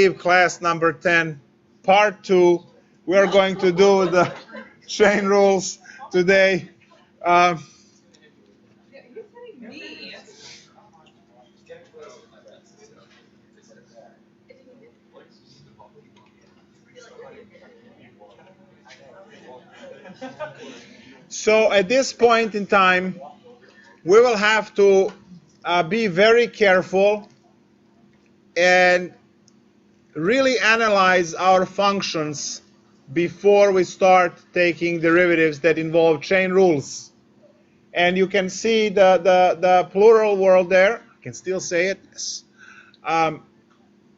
Class number 10, part 2. We are going to do the chain rules today. So at this point in time, we will have to be very careful and really analyze our functions before we start taking derivatives that involve chain rules. And you can see the plural word there. I can still say it. Yes.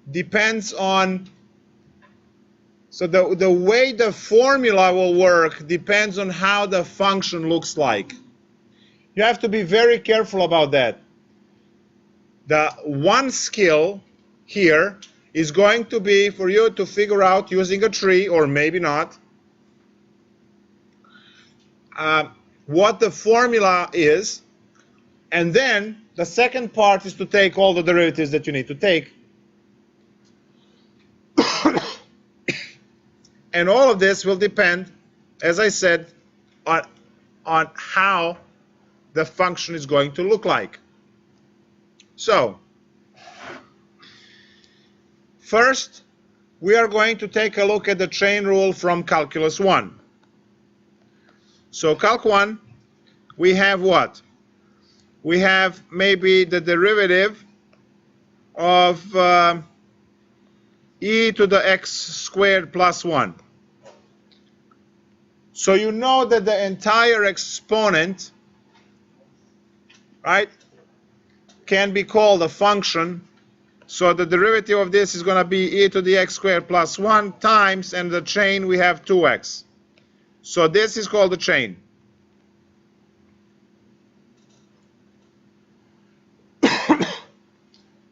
Depends on, so the way the formula will work depends on how the function looks like. You have to be very careful about that. The one skill here is going to be for you to figure out using a tree, or maybe not, what the formula is, and then the second part is to take all the derivatives that you need to take. And all of this will depend, as I said, on how the function is going to look like. So, first, we are going to take a look at the chain rule from Calculus 1. So, Calc 1, we have what? We have maybe the derivative of e to the x squared plus 1. So you know that the entire exponent, right, can be called a function. So the derivative of this is going to be e to the x squared plus 1 times, and the chain we have 2x. So this is called the chain.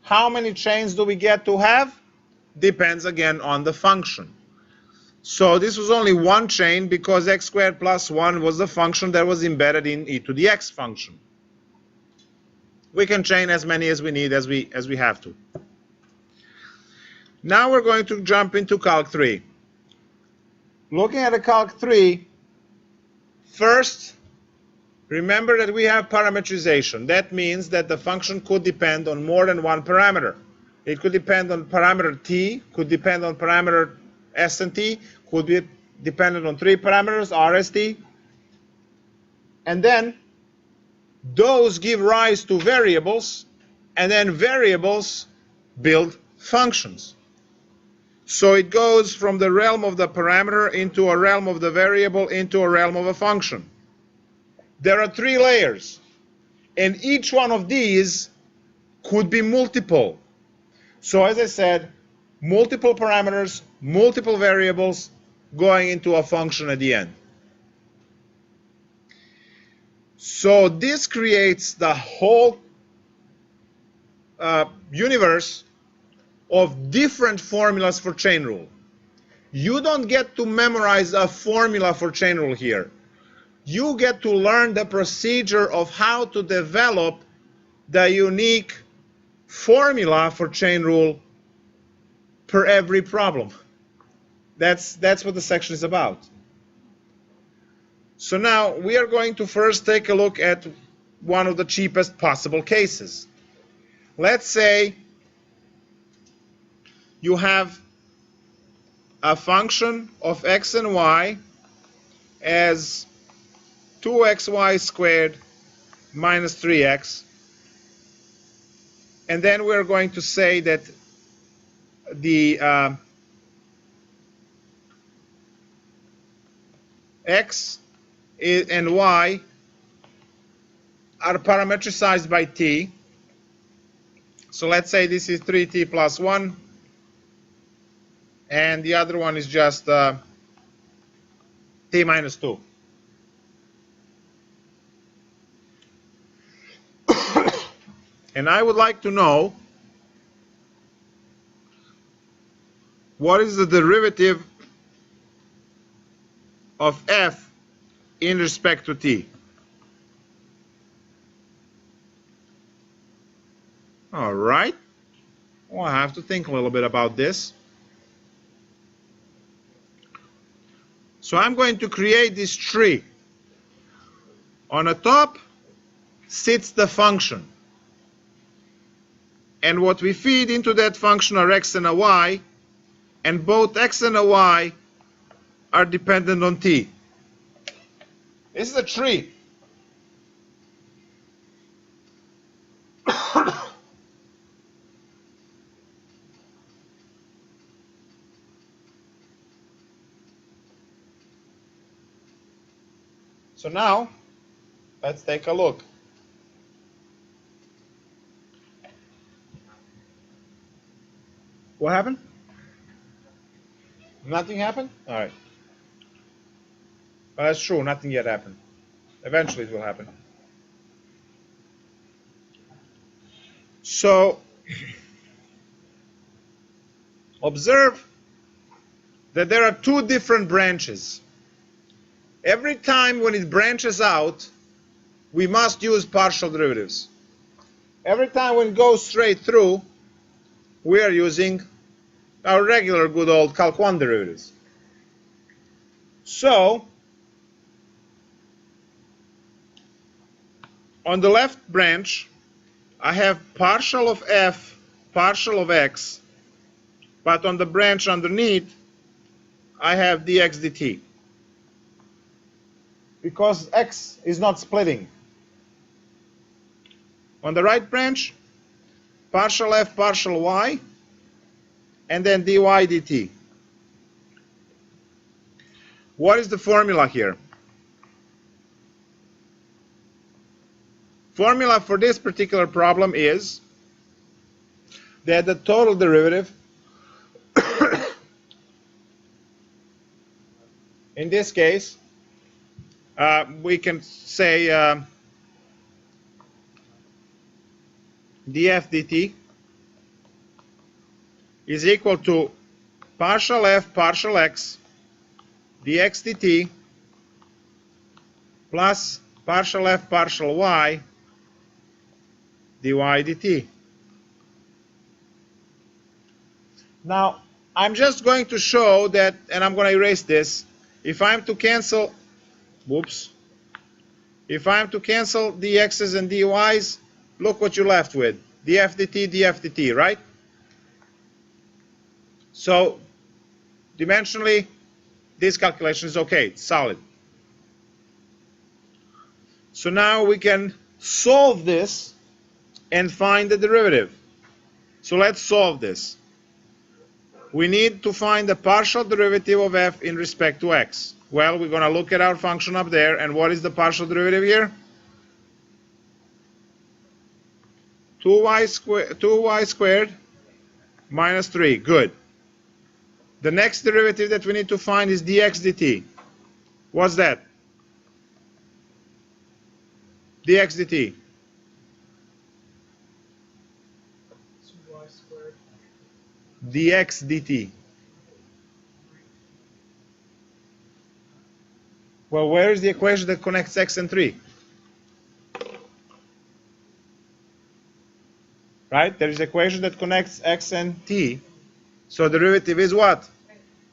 How many chains do we get to have? Depends again on the function. So this was only one chain because x squared plus 1 was the function that was embedded in e to the x function. We can chain as many as we need as we have to. Now we're going to jump into Calc 3. Looking at the Calc 3, first, remember that we have parametrization. That means that the function could depend on more than one parameter. It could depend on parameter t, could depend on parameter s and t, could be dependent on 3 parameters, r, s, t. And then those give rise to variables, and then variables build functions. So it goes from the realm of the parameter into a realm of the variable into a realm of a function. There are 3 layers, and each one of these could be multiple. So as I said, multiple parameters, multiple variables going into a function at the end. So this creates the whole universe of different formulas for chain rule. You don't get to memorize a formula for chain rule here. You get to learn the procedure of how to develop the unique formula for chain rule per every problem. That's what the section is about. So now we are going to first take a look at one of the cheapest possible cases. Let's say you have a function of x and y as 2xy squared minus 3x. And then we're going to say that the x and y are parametricized by t. So let's say this is 3t plus 1, and the other one is just t minus 2. And I would like to know what is the derivative of f in respect to t. All right. Well, I have to think a little bit about this. So I'm going to create this tree. On the top sits the function. And what we feed into that function are x and a y, and both x and a y are dependent on t. This is a tree. So now, let's take a look. What happened? Nothing happened? All right. Well, that's true. Nothing yet happened. Eventually it will happen. So, observe that there are two different branches. Every time when it branches out, we must use partial derivatives. Every time when it goes straight through, we are using our regular good old Calc 1 derivatives. So, on the left branch, I have partial of f, partial of x, but on the branch underneath, I have dx dt. Because x is not splitting. On the right branch, partial f, partial y, and then dy dt. What is the formula here? Formula for this particular problem is that the total derivative, in this case, we can say df dt is equal to partial f partial x dx dt plus partial f partial y dy dt. Now, I'm just going to show that, and I'm going to erase this. If I'm to cancel, if I'm to cancel dx's and dy's, look what you're left with. df dt, right? So, dimensionally, this calculation is okay, it's solid. So now we can solve this and find the derivative. So let's solve this. We need to find the partial derivative of f in respect to x. Well, we're going to look at our function up there, and what is the partial derivative here? 2y squared minus 3. Good. The next derivative that we need to find is dx dt. What's that? dx dt. 2y squared. dx dt. Well, where is the equation that connects x and 3? Right? There is an equation that connects x and t. So the derivative is what?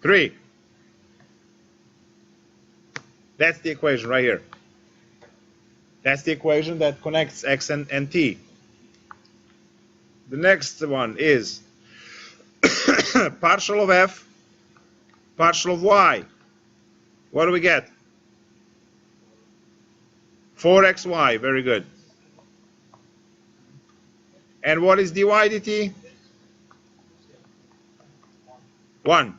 3. That's the equation right here. That's the equation that connects x and t. The next one is partial of f, partial of y. What do we get? 4xy. Very good. And what is dy dt? 1.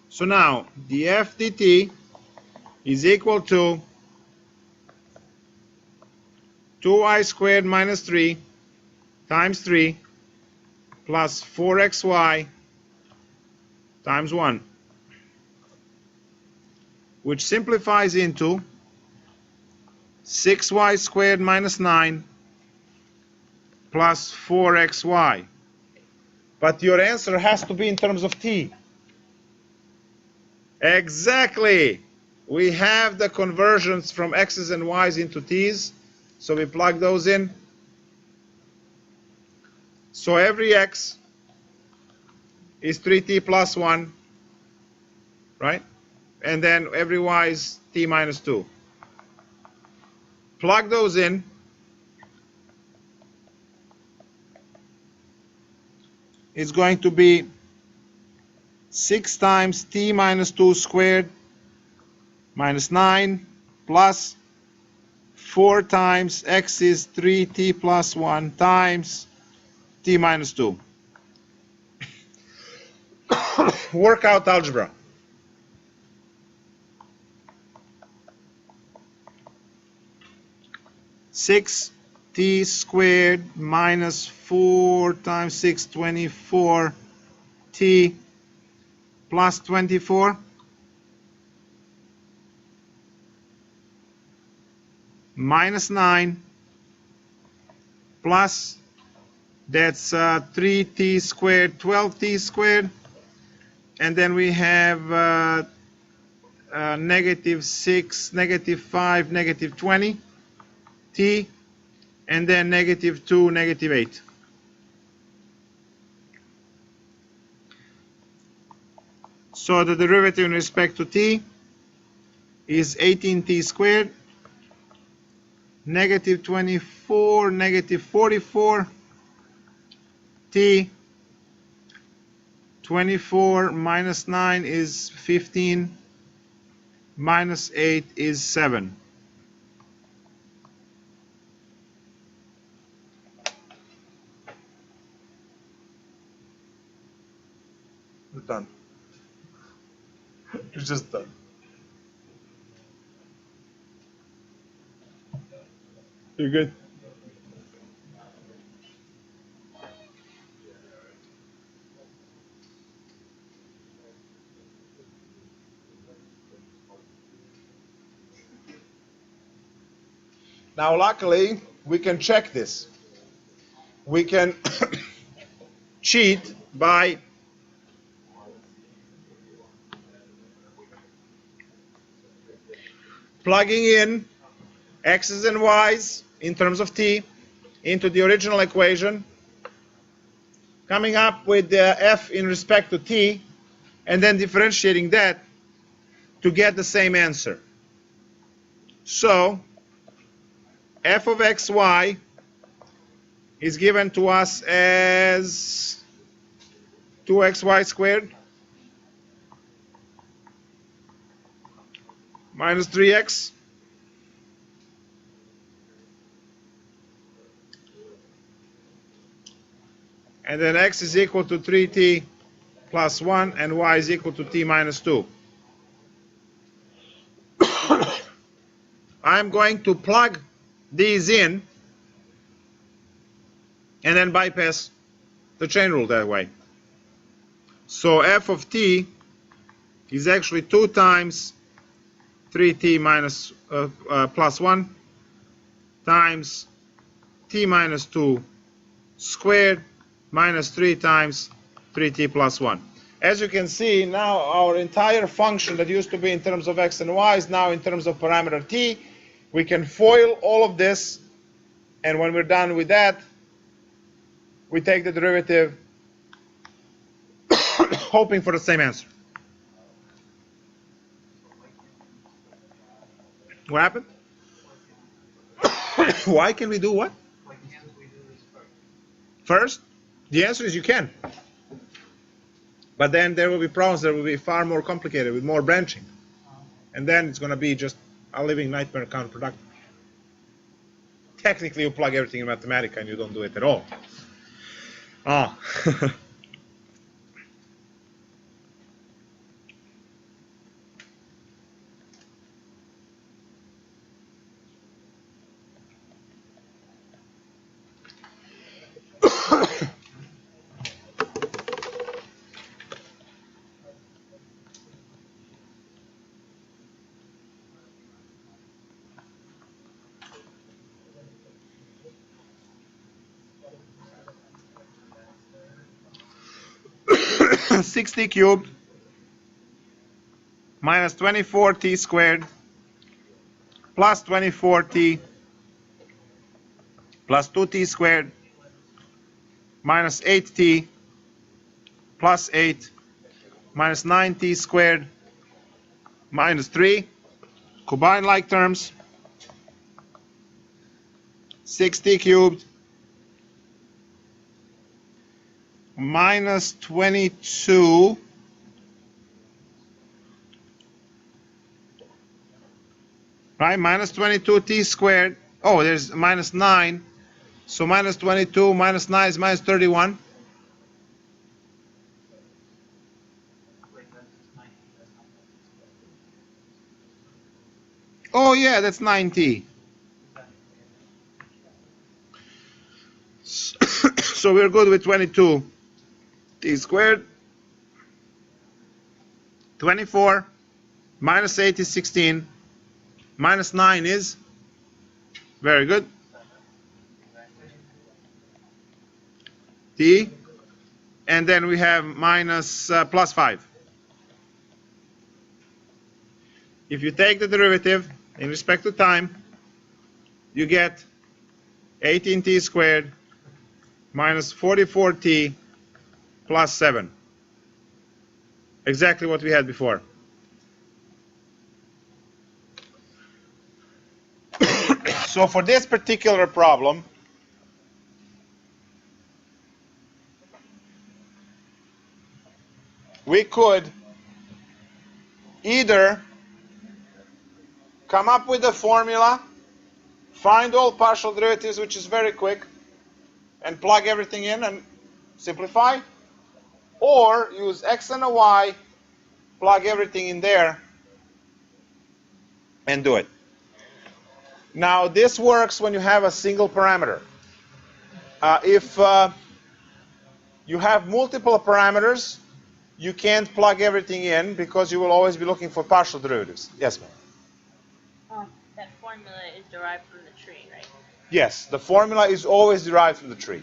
So now df dt is equal to 2y squared minus 3 times 3 plus 4xy times 1, which simplifies into 6y squared minus 9 plus 4xy. But your answer has to be in terms of t. Exactly. We have the conversions from x's and y's into t's, so we plug those in. So every x is 3t plus 1 right? And then every y is t minus 2. Plug those in. It's going to be 6 times t minus 2 squared minus 9 plus 4 times x is 3t plus 1 times t minus 2. Workout algebra. Six t squared minus 4 times 6, 24 t plus 24 minus 9 plus that's 3t squared, 12t squared, and then we have negative 6, negative 5, negative 20 t, and then negative 2, negative 8. So the derivative in respect to t is 18t squared, negative 24, negative 44 t, 24 minus 9 is 15, minus 8 is 7. We're done. You're just done. You're good. Now, luckily, we can check this. We can cheat by plugging in x's and y's in terms of t into the original equation, coming up with the f in respect to t, and then differentiating that to get the same answer. So f of xy is given to us as 2xy squared minus 3x and then x is equal to 3t plus 1 and y is equal to t minus 2. I'm going to plug these in and then bypass the chain rule that way. So f of t is actually 2 times 3t minus plus 1 times t minus 2 squared minus 3 times 3t plus 1. As you can see, now our entire function that used to be in terms of x and y is now in terms of parameter t. We can FOIL all of this, and when we're done with that, we take the derivative hoping for the same answer. What happened? Why can we do what? First, the answer is you can. But then there will be problems that will be far more complicated with more branching. And then it's going to be just a living nightmare counterproductive. Technically, you plug everything in Mathematica and you don't do it at all. Ah. 60 cubed minus 24t squared plus 24t plus 2t squared minus 8t plus 8 minus 9t squared minus 3, combine like terms, 6t cubed minus 22 right, minus 22t squared. Oh, there's minus 9, so minus 22 minus 9 is minus 31. Oh yeah, that's 9t. So we're good with 22 t squared. 24 minus 8 is 16. Minus 9 is, very good, t. And then we have minus plus 5. If you take the derivative in respect to time, you get 18t squared minus 44t plus 7. Exactly what we had before. So for this particular problem, we could either come up with a formula, find all partial derivatives, which is very quick, and plug everything in and simplify, or use x and a y, plug everything in there, and do it. Now, this works when you have a single parameter. If you have multiple parameters, you can't plug everything in because you will always be looking for partial derivatives. Yes, ma'am? That formula is derived from the tree, right? Yes, the formula is always derived from the tree.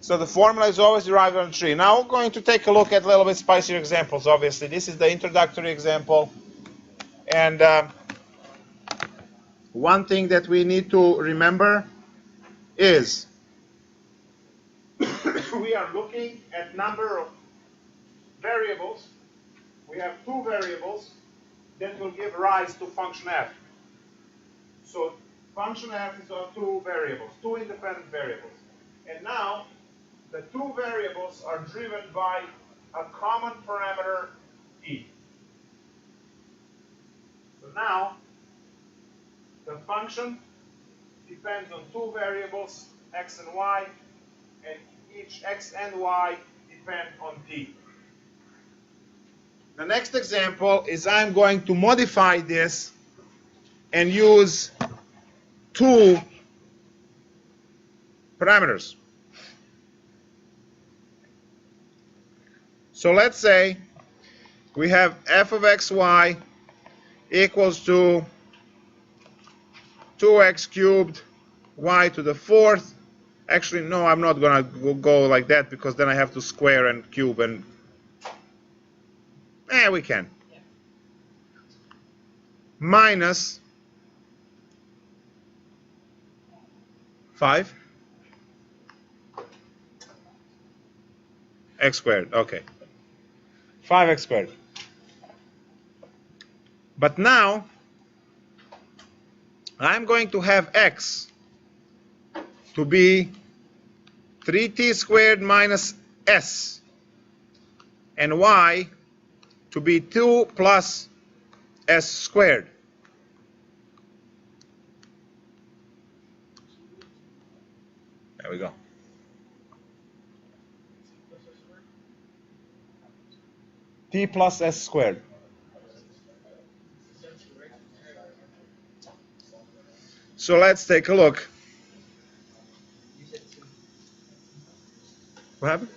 So the formula is always derived from the tree. Now we're going to take a look at a little bit spicier examples, obviously. This is the introductory example. And one thing that we need to remember is we are looking at number of variables. We have two variables that will give rise to function f. So function f is on two variables, two independent variables. And now the two variables are driven by a common parameter t. So now the function depends on two variables, x and y, and each x and y depend on t. The next example is I'm going to modify this and use two parameters. So let's say we have f of xy equals to 2x cubed y to the fourth. Actually, no, I'm not going to go like that because then I have to square and cube and... we can. Minus 5 x squared. Okay. 5x squared. But now I'm going to have x to be 3t squared minus s and y to be 2 plus s squared. There we go. T plus s squared. So let's take a look. What happened?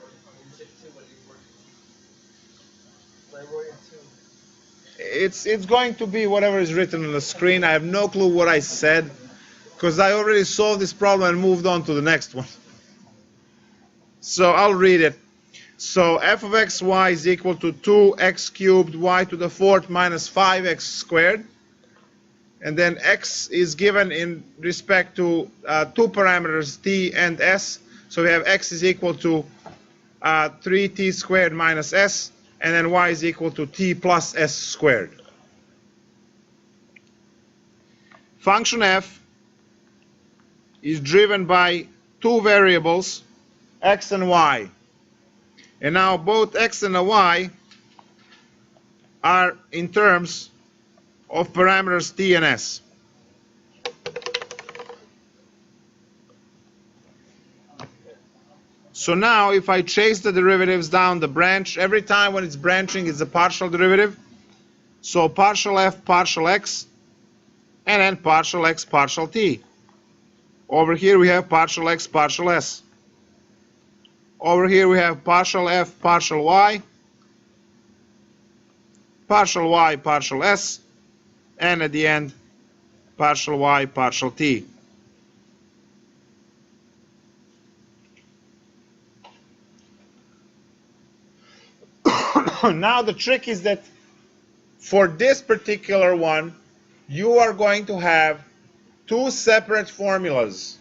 It's going to be whatever is written on the screen. I have no clue what I said because I already solved this problem and moved on to the next one. So I'll read it. So f of xy is equal to 2x cubed y to the fourth minus 5x squared. And then x is given in respect to two parameters, t and s. So we have x is equal to 3t squared minus s. and then y is equal to t plus s squared. Function f is driven by two variables, x and y. And now both x and y are in terms of parameters t and s. So now if I chase the derivatives down the branch, every time when it's branching it's a partial derivative. So partial f partial x, and then partial x partial t. Over here we have partial x partial s. Over here we have partial f partial y partial s, and at the end partial y partial t. Now the trick is that for this particular one you are going to have two separate formulas.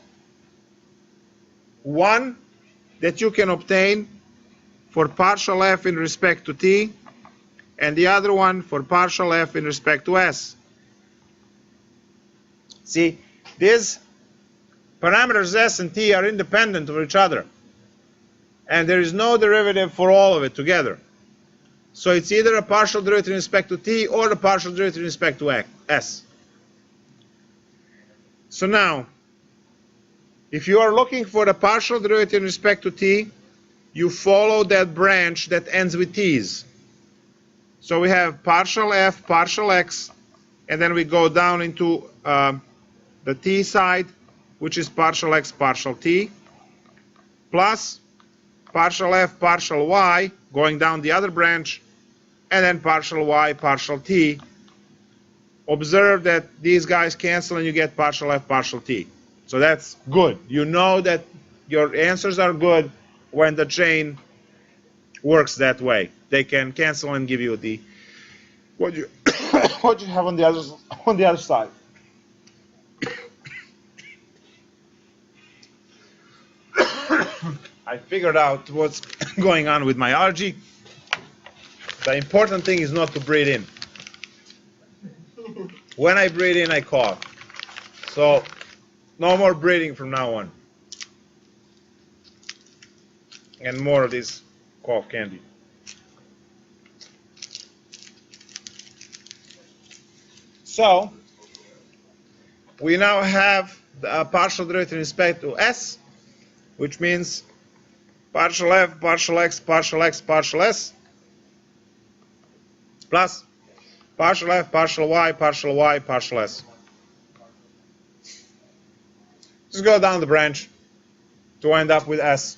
One that you can obtain for partial f in respect to t, and the other one for partial f in respect to s. See, these parameters s and t are independent of each other, and there is no derivative for all of it together. So it's either a partial derivative in respect to t or a partial derivative in respect to s. So now, if you are looking for the partial derivative in respect to t, you follow that branch that ends with t's. So we have partial f, partial x, and then we go down into the t side, which is partial x, partial t, plus partial f, partial y, going down the other branch, and then partial y, partial t. Observe that these guys cancel and you get partial f, partial t. So that's good. You know that your answers are good when the chain works that way. They can cancel and give you the what you what you have on the other side. I figured out what's going on with my allergy. The important thing is not to breathe in. When I breathe in, I cough. So no more breathing from now on. And more of this cough candy. So we now have the partial derivative in respect to s, which means partial f, partial x, partial x, partial s, plus partial f, partial y, partial s. Just go down the branch to end up with s.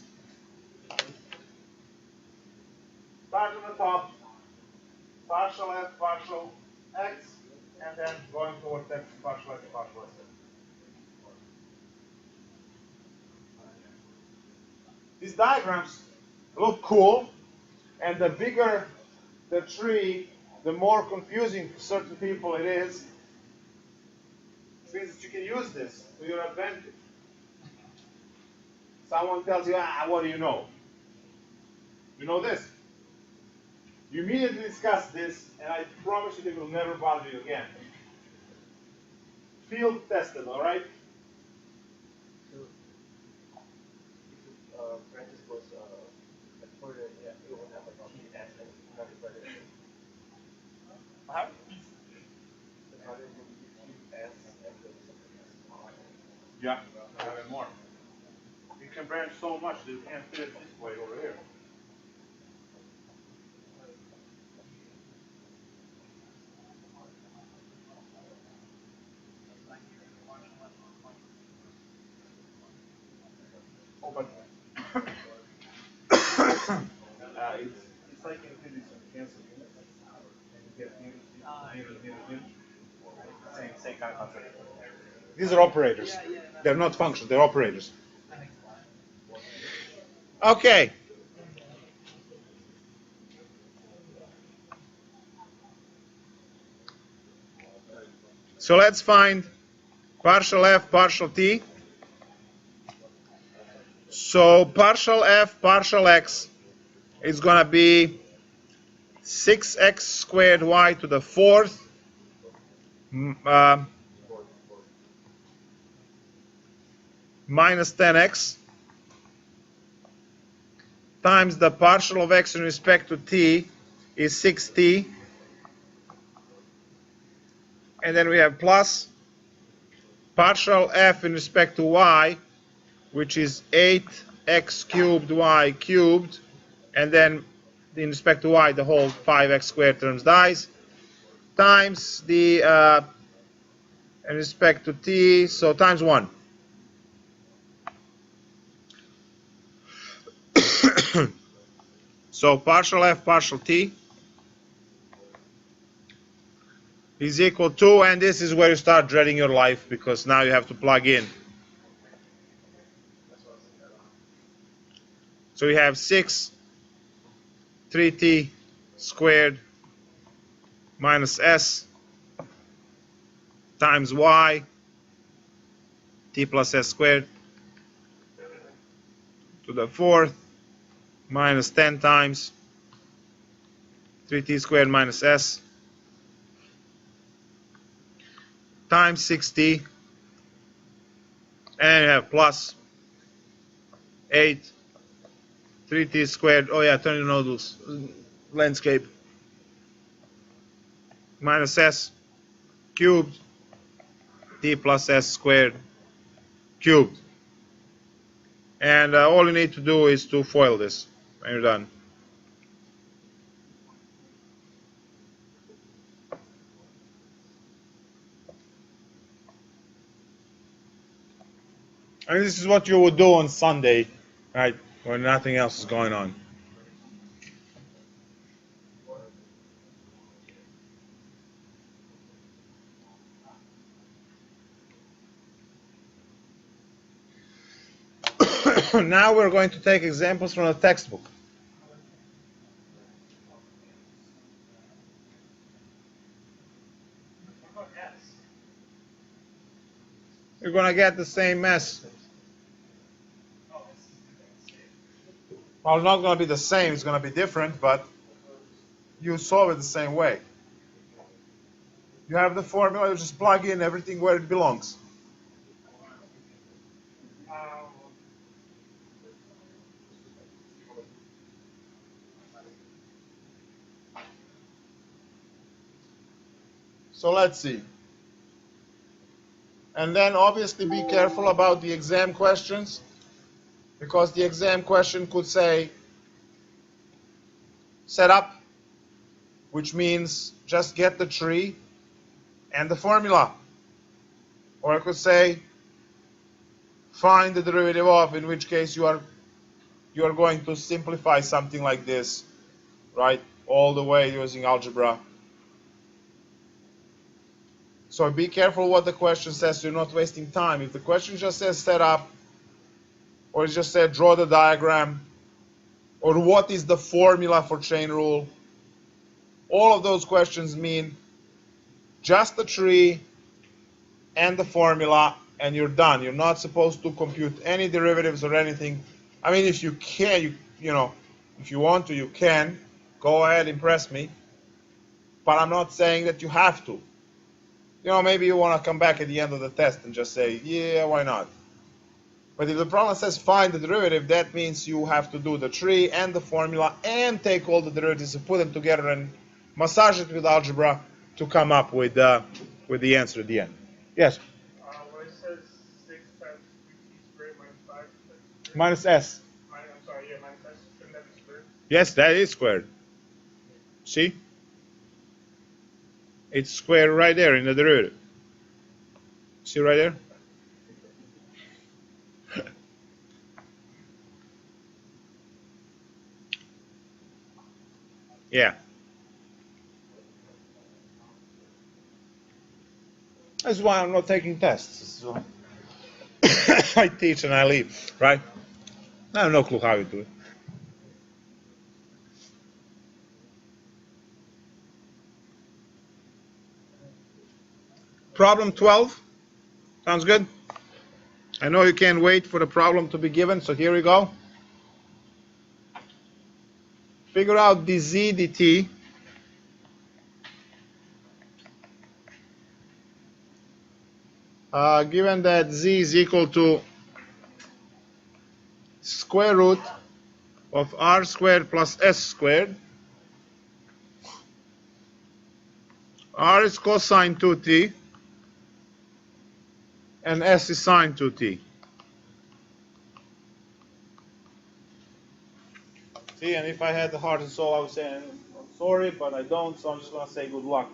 Start on the top, partial f, partial x, and then going towards x, partial x, partial s. These diagrams look cool, and the bigger the tree, the more confusing for certain people it is. It means that you can use this to your advantage. Someone tells you, what do you know? You know this. You immediately discuss this, and I promise you they will never bother you again. Field tested, all right? Francis was recorded, it will have a key accent, not a credit. How? Yeah, even more. You can branch so much that you can't fit it this way over here. Oh, but it's like in physics when you cancel units, and you get units, same kind of concept. These are operators. They're not functions, they're operators. Okay. So let's find partial f, partial t. So partial f, partial x is going to be 6x squared y to the fourth minus 10x times the partial of x in respect to t is 6t, and then we have plus partial f in respect to y, which is 8x cubed y cubed, and then in respect to y the whole 5x squared terms dies, times the in respect to t, so times 1. So partial f partial t is equal to, and this is where you start dreading your life, because now you have to plug in. So we have 6 3t squared minus s times y t plus s squared to the fourth minus 10 times 3t squared minus s times 6t, and you have plus 8 3t squared, oh yeah, turn your noodles, landscape, minus s cubed t plus s squared cubed. And all you need to do is to FOIL this, and you're done. And this is what you would do on Sunday, right, when nothing else is going on. Now we're going to take examples from the textbook. You're going to get the same mess. Well, it's not going to be the same, it's going to be different, but you solve it the same way. You have the formula, you just plug in everything where it belongs. So let's see. And then obviously be careful about the exam questions, because the exam question could say set up, which means just get the tree and the formula. Or I could say find the derivative of, in which case you are going to simplify something like this, right, all the way using algebra. So be careful what the question says, so you're not wasting time. If the question just says set up, or it just said draw the diagram, or what is the formula for chain rule, all of those questions mean just the tree and the formula, and you're done. You're not supposed to compute any derivatives or anything. I mean, if you can, you know, if you want to, you can. Go ahead, impress me. But I'm not saying that you have to. You know, maybe you want to come back at the end of the test and just say, yeah, why not? But if the problem says find the derivative, that means you have to do the tree and the formula and take all the derivatives and put them together and massage it with algebra to come up with the answer at the end. Yes? Where it says 6 times 3t squared minus 5. Minus s. I'm sorry, yeah, minus s. Shouldn't that be squared? Yes, that is squared. See? It's squared right there in the derivative. See right there? Yeah. That's why I'm not taking tests. I teach and I leave, right? I have no clue how you do it. Problem 12. Sounds good? I know you can't wait for the problem to be given, so here we go. Figure out dz dt Given that z is equal to square root of r squared plus s squared, r is cosine 2t, and s is sine 2t. See, and if I had the heart and soul, I would say, I'm sorry, but I don't, so I'm just going to say good luck.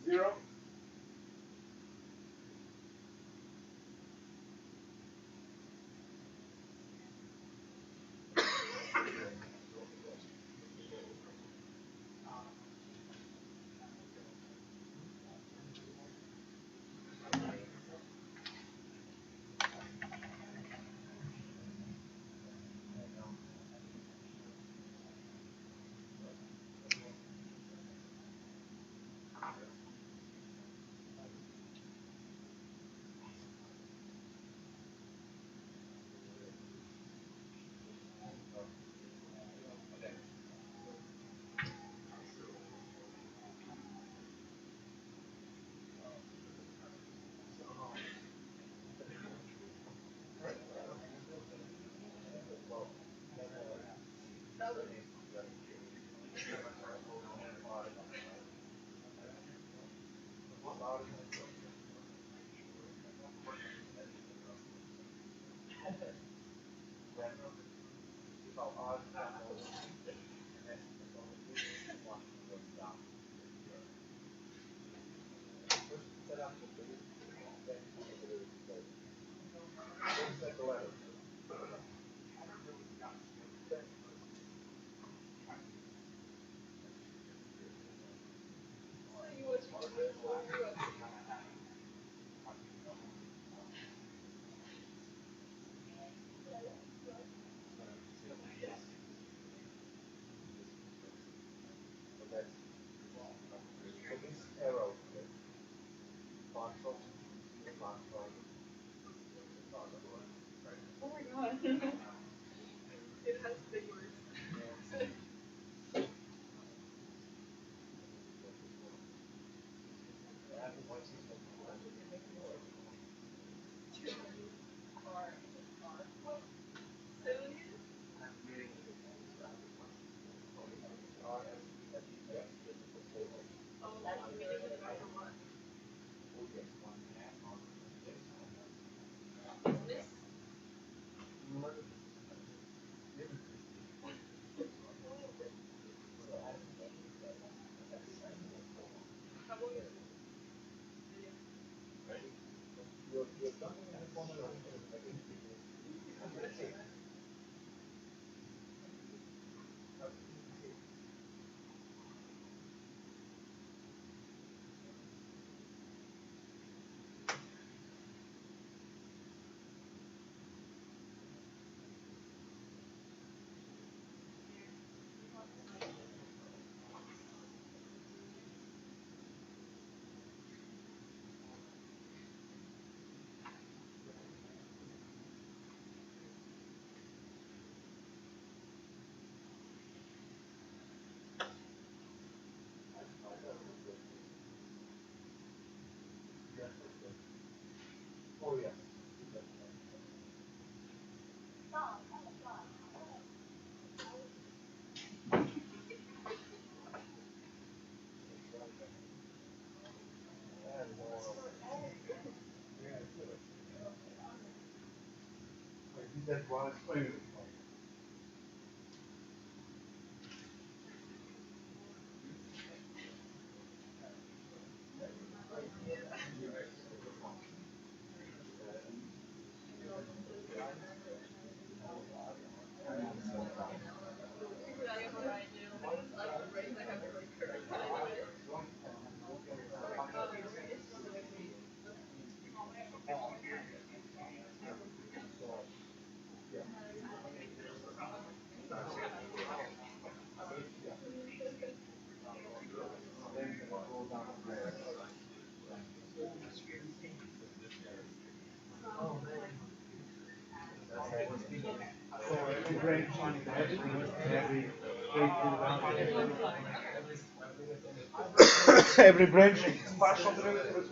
0. Every branch is partial derivative.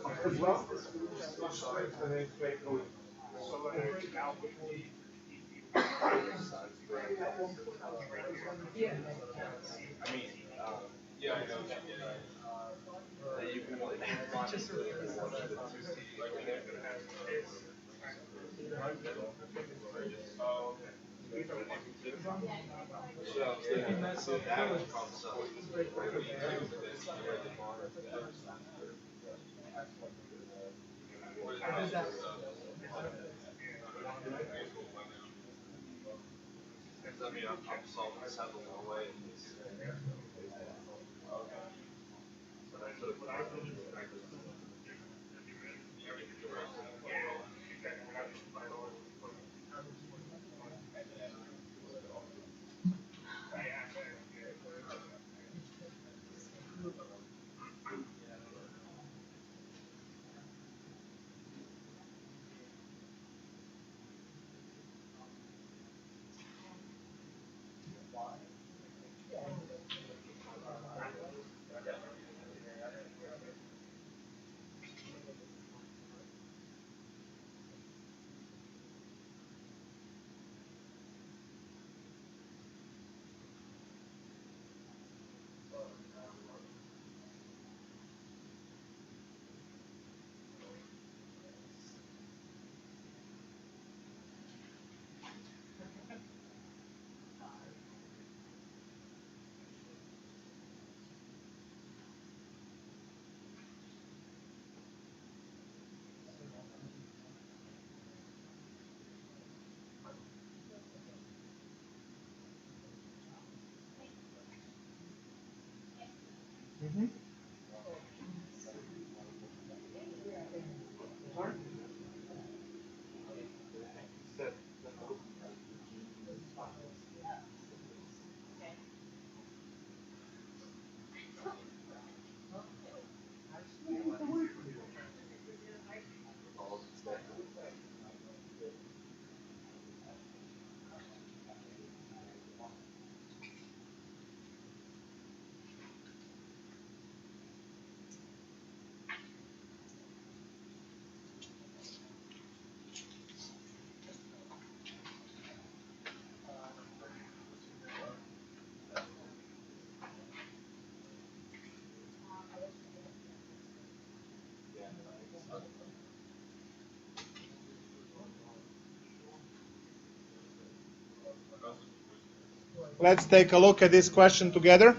Let's take a look at this question together.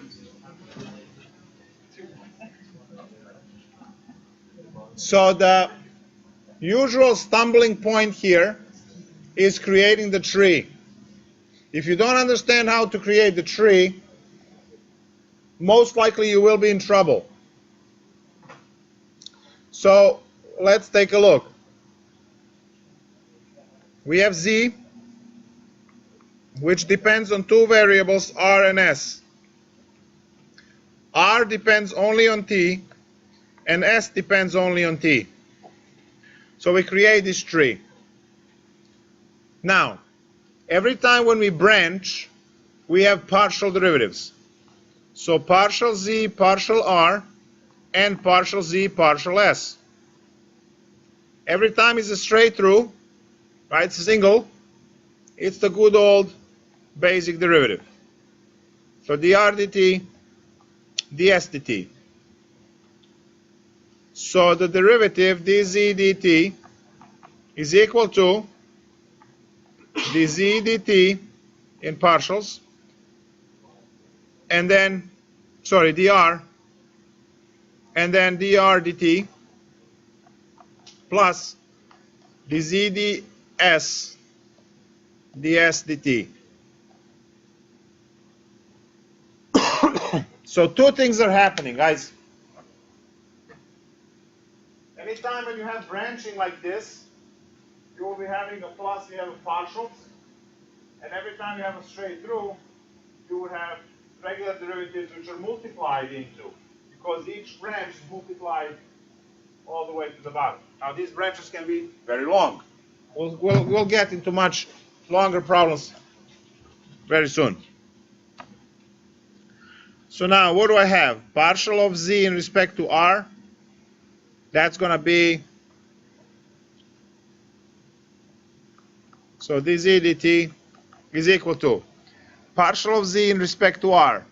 So the usual stumbling point here is creating the tree. If you don't understand how to create the tree, most likely you will be in trouble. So let's take a look. We have Z, which depends on two variables, R and S. R depends only on T, and S depends only on T. So we create this tree. Now, every time when we branch, we have partial derivatives. So partial Z, partial R, and partial Z, partial S. Every time it's a straight through, right, it's a single, it's the good old basic derivative. So dr dt, ds dt. So the derivative dz dt is equal to dz dt in partials, and then, sorry, dr, and then dr dt plus dz ds ds dt. So two things are happening, guys. Anytime when you have branching like this, you will be having a plus, you have a partials, and every time you have a straight through, you would have regular derivatives which are multiplied into, because each branch is multiplied all the way to the bottom. Now these branches can be very long. We'll get into much longer problems very soon. So now what do I have? Partial of Z in respect to R That's going to be, so dz dt is equal to partial of z in respect to r.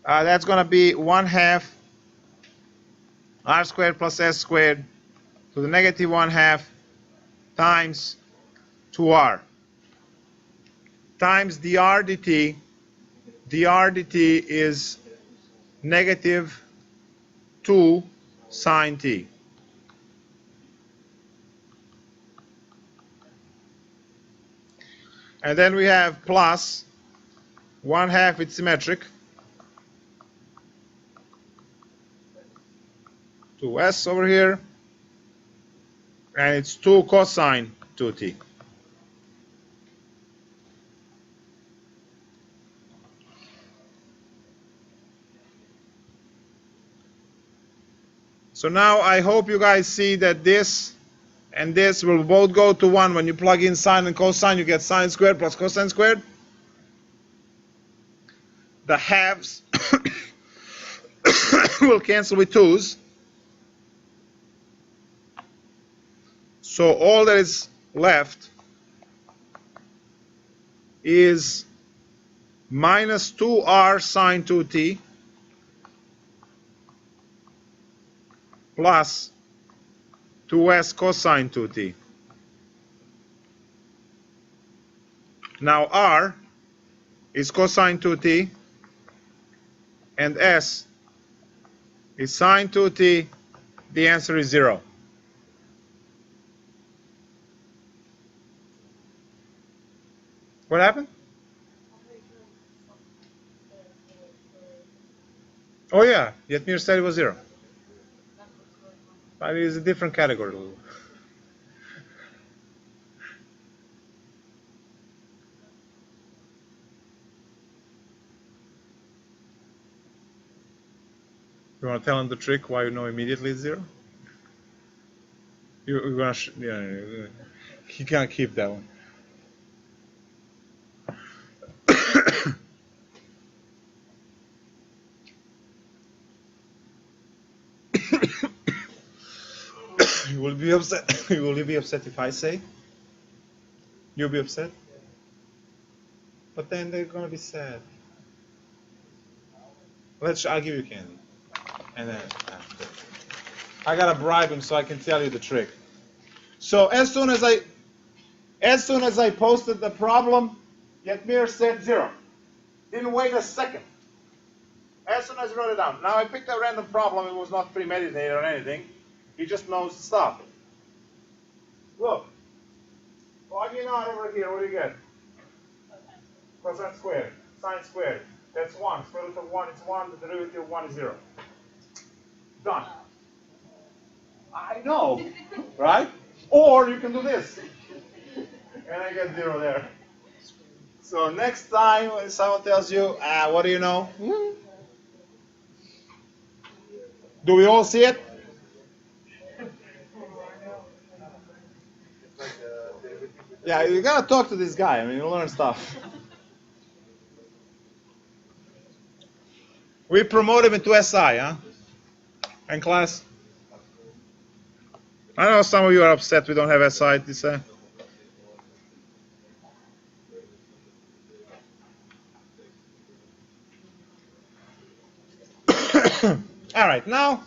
That's going to be 1/2 r squared plus s squared to the negative 1/2 times 2r times dr dt. Dr dt is negative 2 sine t. And then we have plus 1/2, it's symmetric, 2s over here, and it's 2 cosine 2t. So now I hope you guys see that this and this will both go to 1. When you plug in sine and cosine, you get sine squared plus cosine squared. The halves will cancel with 2's. So all that is left is minus 2r sine 2t plus 2s cosine 2t. Now r is cosine 2t and s is sine 2t. The answer is 0. What happened? Oh yeah, Yetmir said it was 0. But it is a different category. You want to tell him the trick why you know immediately it's 0? You're gonna yeah, he can't keep that one. You will be upset. Will you be upset if I say? You'll be upset? But then they're gonna be sad. I'll give you candy. And then I gotta bribe him so I can tell you the trick. So as soon as I posted the problem, Yetmir said 0. Didn't wait a second. As soon as I wrote it down. Now I picked a random problem. It was not premeditated or anything. He just knows the stuff. Look. Log in on over here. What do you get? Cosine squared. Sine squared. That's 1. Square root of 1 is 1. The derivative of 1 is 0. Done. I know. Right? Or you can do this. And I get 0 there. So next time when someone tells you, what do you know? Do we all see it? Yeah, you gotta talk to this guy. I mean, you learn stuff. We promote him into SI, huh? And class? I know some of you are upset we don't have SI this All right, now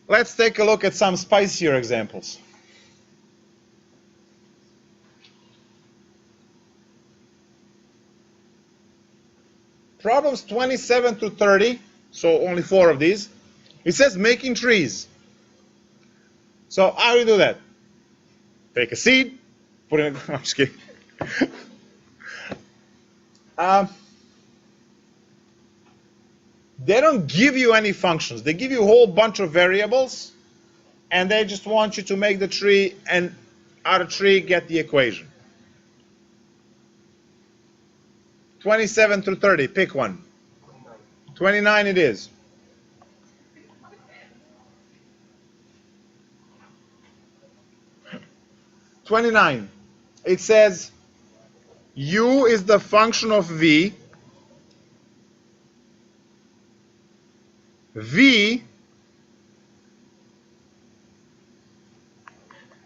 let's take a look at some spicier examples. Problems 27 to 30, so only 4 of these. It says making trees. So how do you do that? Take a seed, put it in I'm just kidding. They don't give you any functions. They give you a whole bunch of variables, and they just want you to make the tree, and out of tree get the equation. 27 through 30, pick one. 29 it is. $29. It says u is the function of v. V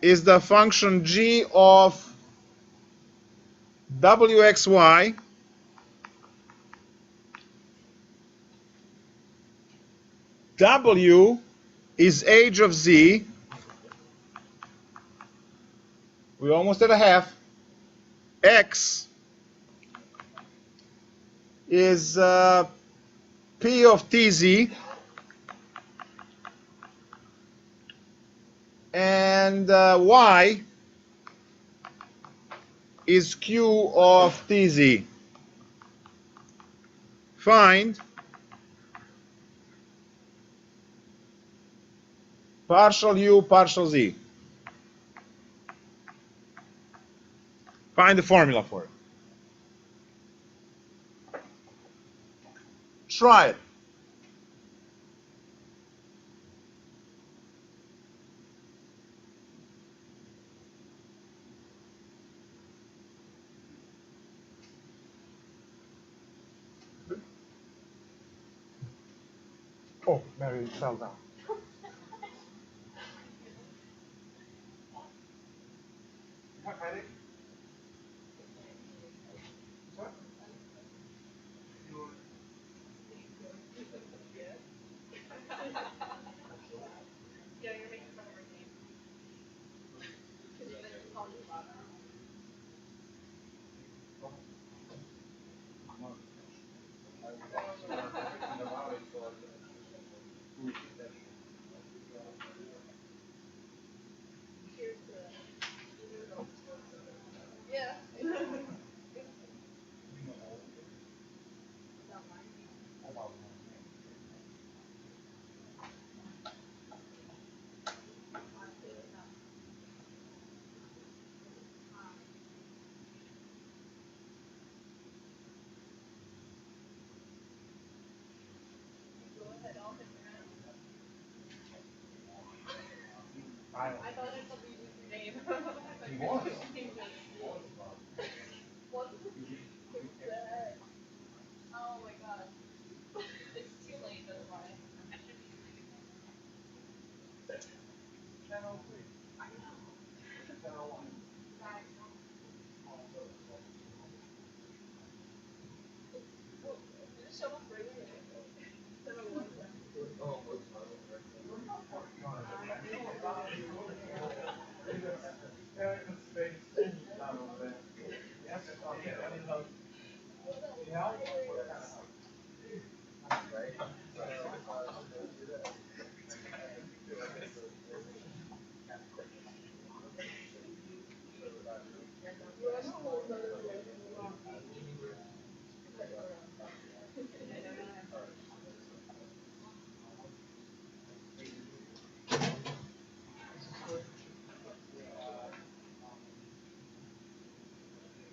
is the function g of wxy w is age of z. We're almost at a half. X is P of tz, and Y is Q of tz. Find partial U, partial Z. Find the formula for it. Try it. Oh, Mary fell down.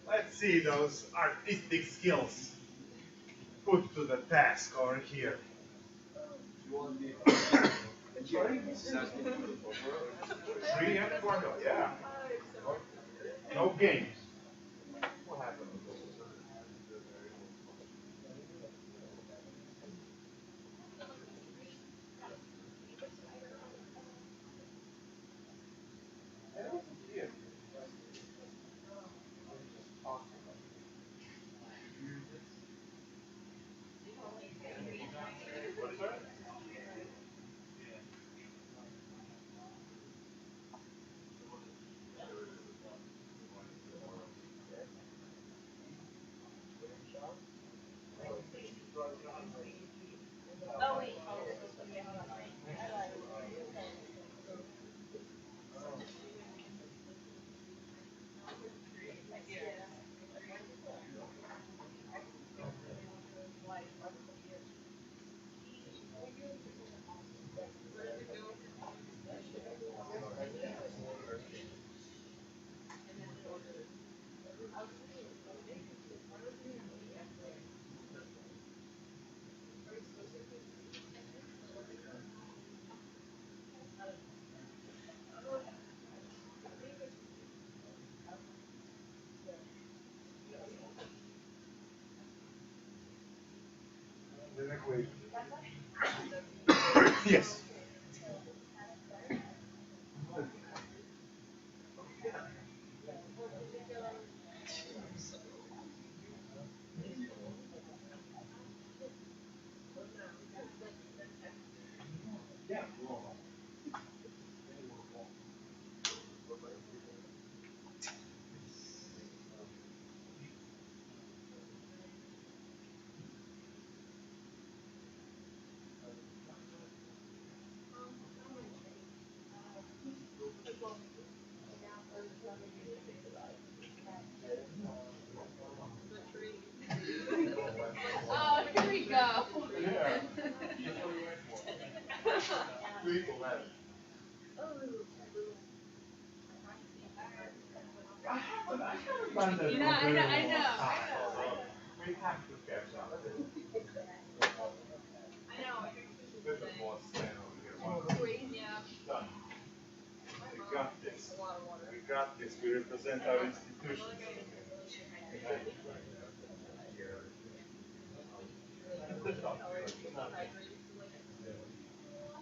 Let's see those artistic skills put to the task over here. Three and formula, yeah. No games. What happened? Oh wait. Yes. under You know, I know, I know. we have to catch up. I know. There's a boss stand over here. Yeah. Done. We got this. We got this. We represent our institutions.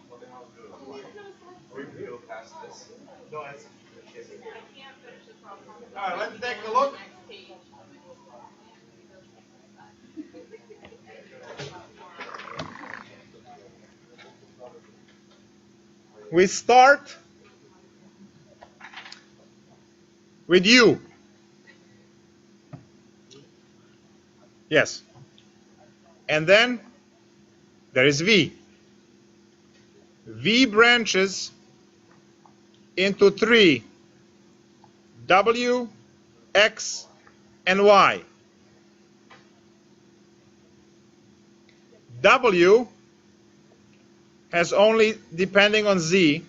What the hell do? We can go past this. No, it's- I can't finish the problem. All right, let's take a look. Next page. We start with U. Yes. And then there is V. V branches into three, W, X, and Y. W has only depending on Z.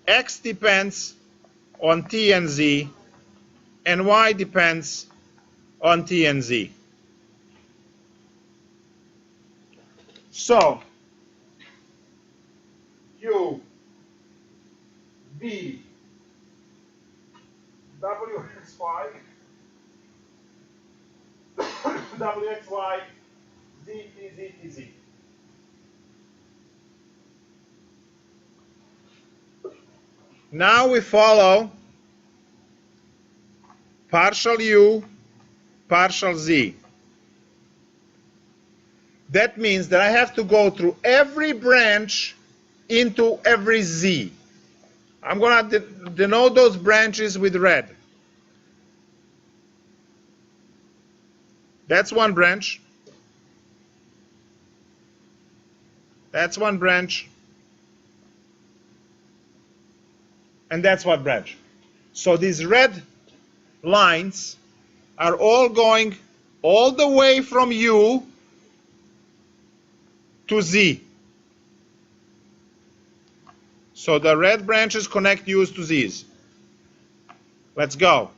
X depends on T and Z, and Y depends on T and Z. So, U, V, WXY, WXY, ZTZTZ. Now we follow partial U, partial Z. That means that I have to go through every branch into every Z. I'm going to denote those branches with red. That's one branch. That's one branch. And that's one branch. So these red lines are all going all the way from U to Z. So the red branches connect U's to Z's. Let's go.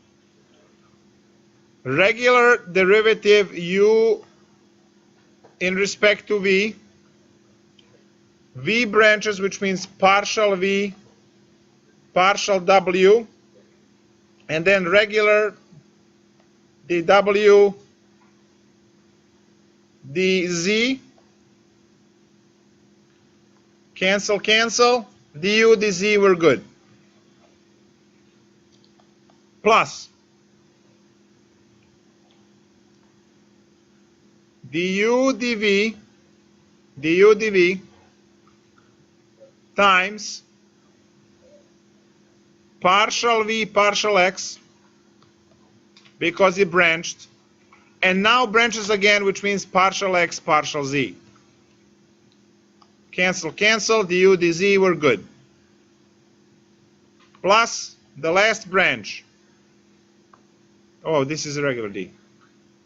Regular derivative U in respect to V. V branches, which means partial V, partial W, and then regular dW, dZ, cancel, cancel, du, dz, we're good. Plus du, dv, du, dv times partial v, partial x, because it branched, and now branches again, which means partial x, partial z. Cancel, cancel, du, dz, we're good. Plus the last branch. Oh, this is a regular d.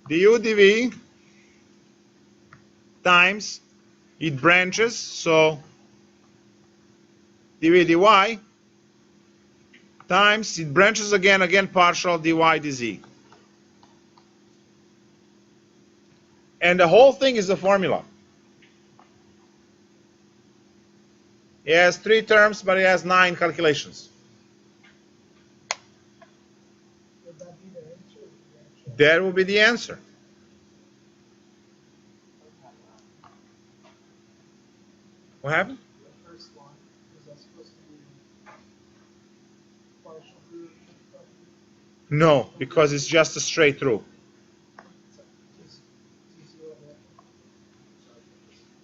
Du, dv times, it branches, so dv, dy, times, it branches again, partial dy, dz. And the whole thing is a formula. It has 3 terms, but it has 9 calculations. Would that be the answer? That will be the answer. What happened? The first one, is that supposed to be partial root? No, because it's just a straight through. Just easy over there.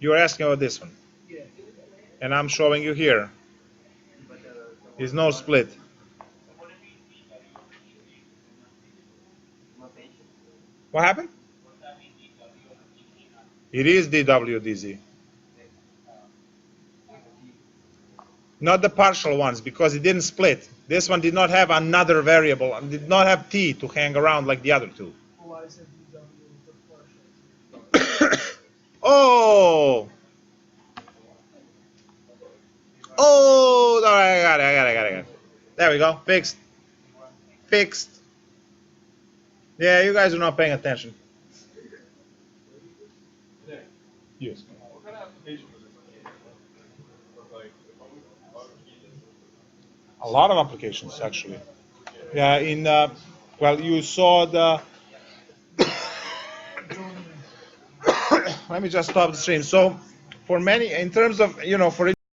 You're asking about this one. Yeah. And I'm showing you here. There's no split. What happened? It is dw/dz. Not the partial ones, because it didn't split. This one did not have another variable, and did not have t to hang around like the other two. Why is it dw with the partial? Oh! Oh! All right, I got it. There we go. Fixed. Fixed. Yeah, you guys are not paying attention. Yes. What kind of application was it? Like, A lot of applications, actually. Yeah, well, you saw the. Let me just stop the stream. So, for many, in terms of, for